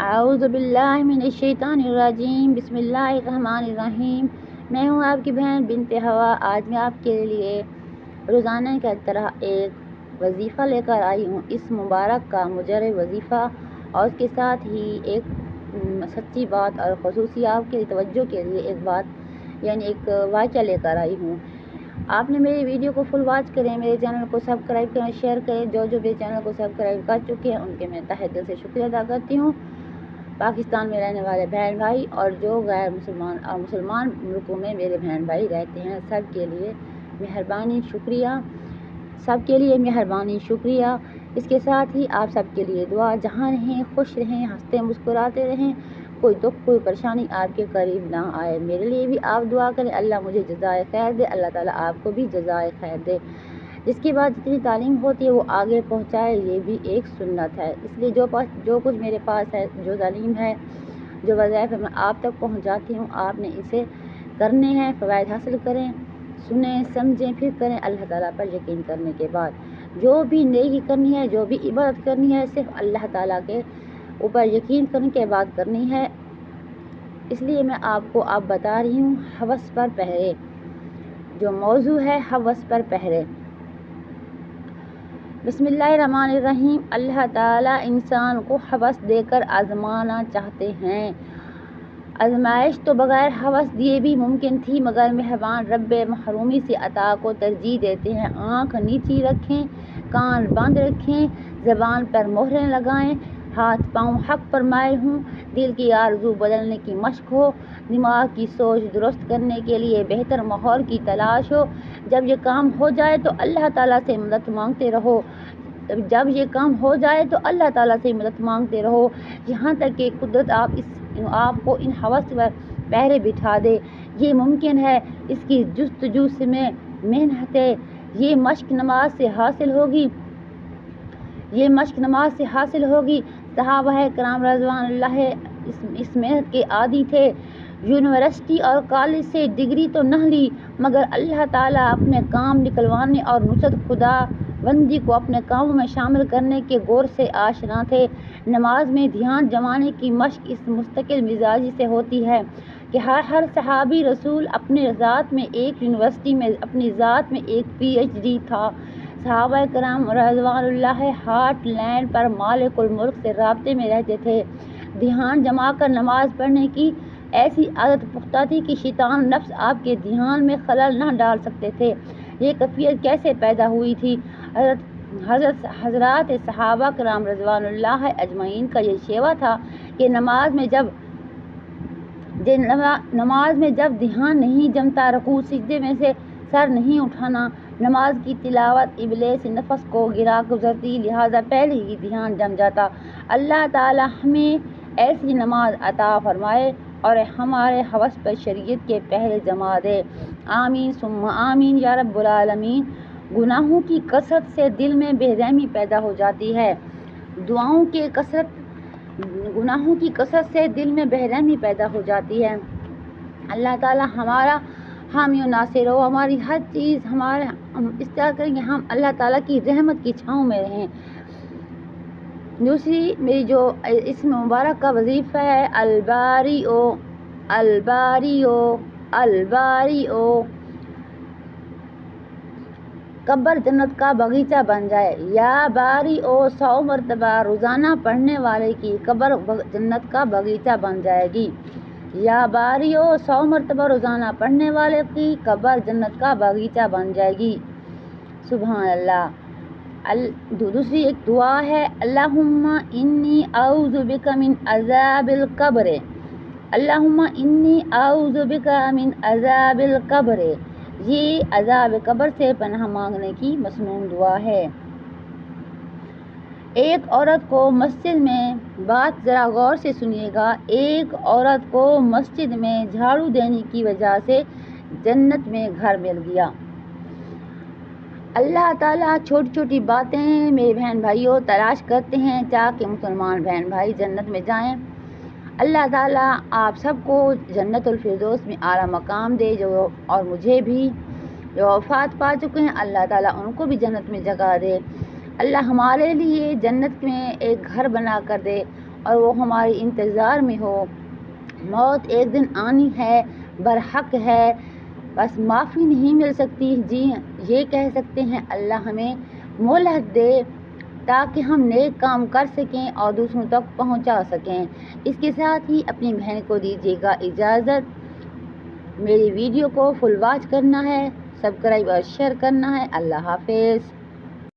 اعوذ باللہ من الشیطان الرجیم، بسم اللہ الرحمن الرحیم۔ میں ہوں آپ کی بہن بنت ہوا۔ آج میں آپ کے لیے روزانہ کی طرح ایک وظیفہ لے کر آئی ہوں۔ اس مبارک کا مجرد وظیفہ اور اس کے ساتھ ہی ایک سچی بات اور خصوصی آپ کے توجہ کے لیے ایک بات یعنی ایک واقعہ لے کر آئی ہوں۔ آپ نے میری ویڈیو کو فل واچ کریں، میرے چینل کو سبسکرائب کریں، شیئر کریں۔ جو میرے چینل کو سبسکرائب کر چکے ہیں ان کے میں تہہ دل سے شکریہ ادا کرتی ہوں۔ پاکستان میں رہنے والے بہن بھائی اور جو غیر مسلمان اور مسلمان ملکوں میں میرے بہن بھائی رہتے ہیں، سب کے لیے مہربانی شکریہ، سب کے لیے مہربانی شکریہ۔ اس کے ساتھ ہی آپ سب کے لیے دعا، جہاں رہیں خوش رہیں، ہنستے مسکراتے رہیں، کوئی دکھ کوئی پریشانی آپ کے قریب نہ آئے۔ میرے لیے بھی آپ دعا کریں، اللہ مجھے جزائے خیر دے، اللہ تعالیٰ آپ کو بھی جزائے خیر دے۔ جس کے بعد جتنی تعلیم ہوتی ہے وہ آگے پہنچائے، یہ بھی ایک سنت ہے۔ اس لیے جو کچھ میرے پاس ہے، جو تعلیم ہے، جو وظائف میں آپ تک پہنچاتی ہوں، آپ نے اسے کرنے ہیں، فوائد حاصل کریں، سنیں سمجھیں پھر کریں اللہ تعالیٰ پر یقین کرنے کے بعد۔ جو بھی نیکی کرنی ہے، جو بھی عبادت کرنی ہے، صرف اللہ تعالیٰ کے اوپر یقین کرنے کے بعد کرنی ہے۔ اس لیے میں آپ کو بتا رہی ہوں، ہوس پر پہرے۔ جو موضوع ہے ہوس پر پہرے۔ بسم اللہ الرحمن الرحیم۔ اللہ تعالیٰ انسان کو ہوس دے کر آزمانا چاہتے ہیں۔ آزمائش تو بغیر ہوس دیے بھی ممکن تھی، مگر مہربان رب محرومی سے عطا کو ترجیح دیتے ہیں۔ آنکھ نیچی رکھیں، کان بند رکھیں، زبان پر مہریں لگائیں، ہاتھ پاؤں حق پر مائل ہوں، دل کی آرزو بدلنے کی مشق ہو، دماغ کی سوچ درست کرنے کے لیے بہتر ماحول کی تلاش ہو۔ جب یہ کام ہو جائے تو اللہ تعالیٰ سے مدد مانگتے رہو، جب یہ کام ہو جائے تو اللہ تعالیٰ سے مدد مانگتے رہو، یہاں تک کہ قدرت آپ کو ان ہوس پر پہرے بٹھا دے۔ یہ ممکن ہے، اس کی جستجو میں محنت ہے، یہ مشق نماز سے حاصل ہوگی، یہ مشق نماز سے حاصل ہوگی۔ صحابہ کرام رضوان اللہ اس محنت کے عادی تھے۔ یونیورسٹی اور کالج سے ڈگری تو نہ لی، مگر اللہ تعالیٰ اپنے کام نکلوانے اور نصرت خدا بندی کو اپنے کاموں میں شامل کرنے کے غور سے آشنا تھے۔ نماز میں دھیان جمانے کی مشق اس مستقل مزاجی سے ہوتی ہے کہ ہر صحابی رسول اپنے ذات میں ایک یونیورسٹی میں، اپنی ذات میں ایک PhD تھا۔ صحابہ کرام رضوان اللہ ہارٹ لینڈ پر مالک الملک سے رابطے میں رہتے تھے۔ دھیان جما کر نماز پڑھنے کی ایسی عادت پختہ تھی کہ شیطان نفس آپ کے دھیان میں خلل نہ ڈال سکتے تھے۔ یہ کیفیت کیسے پیدا ہوئی تھی؟ حضرات صحابہ کرام رضوان اللہ اجمعین کا یہ شیوا تھا کہ نماز میں جب دھیان نہیں جمتا، رکوع سجدے میں سے سر نہیں اٹھانا، نماز کی تلاوت ابلیس نفس کو گرا گزرتی، لہذا پہلے ہی دھیان جم جاتا۔ اللہ تعالیٰ ہمیں ایسی نماز عطا فرمائے اور ہمارے ہوس پر شریعت کے پہرے جما دے۔ آمین ثم آمین یا رب العالمین۔ گناہوں کی کثرت سے دل میں بے رحمی پیدا ہو جاتی ہے۔ گناہوں کی کثرت سے دل میں بے رحمی پیدا ہو جاتی ہے۔ اللہ تعالیٰ ہمارا حامی و ناصر ہو، ہماری ہر چیز ہم اس طرح کریں کہ ہم اللہ تعالیٰ کی رحمت کی چھاؤں میں رہیں۔ دوسری میری جو اس مبارک کا وظیفہ ہے، الباری او الباری او الباری او، قبر جنت کا باغیچہ بن جائے۔ یا باری او 100 مرتبہ روزانہ پڑھنے والے کی قبر جنت کا باغیچہ بن جائے گی۔ یا باری او 100 مرتبہ روزانہ پڑھنے والے کی قبر جنت کا باغیچہ بن جائے گی۔ سبحان اللہ۔ دوسری ایک دعا ہے، اللہم انی اعوذ بک من عذاب القبر، اللہم انی اعوذ بک من عذاب القبر۔ یہ عذاب قبر سے پناہ مانگنے کی مسنون دعا ہے۔ ایک عورت کو مسجد میں، بات ذرا غور سے سنیے گا، ایک عورت کو مسجد میں جھاڑو دینے کی وجہ سے جنت میں گھر مل گیا۔ اللہ تعالیٰ چھوٹی چھوٹی باتیں میرے بہن بھائیوں تلاش کرتے ہیں تاکہ مسلمان بہن بھائی جنت میں جائیں۔ اللہ تعالیٰ آپ سب کو جنت الفردوس میں اعلیٰ مقام دے، اور مجھے بھی جو وفات پا چکے ہیں اللہ تعالیٰ ان کو بھی جنت میں جگہ دے۔ اللہ ہمارے لیے جنت میں ایک گھر بنا کر دے، اور وہ ہمارے انتظار میں ہو۔ موت ایک دن آنی ہے، برحق ہے، بس معافی نہیں مل سکتی۔ جی یہ کہہ سکتے ہیں اللہ ہمیں مہلت دے تاکہ ہم نیک کام کر سکیں اور دوسروں تک پہنچا سکیں۔ اس کے ساتھ ہی اپنی بہن کو دیجیے گا اجازت۔ میری ویڈیو کو فل واچ کرنا ہے، سبسکرائب اور شیئر کرنا ہے۔ اللہ حافظ۔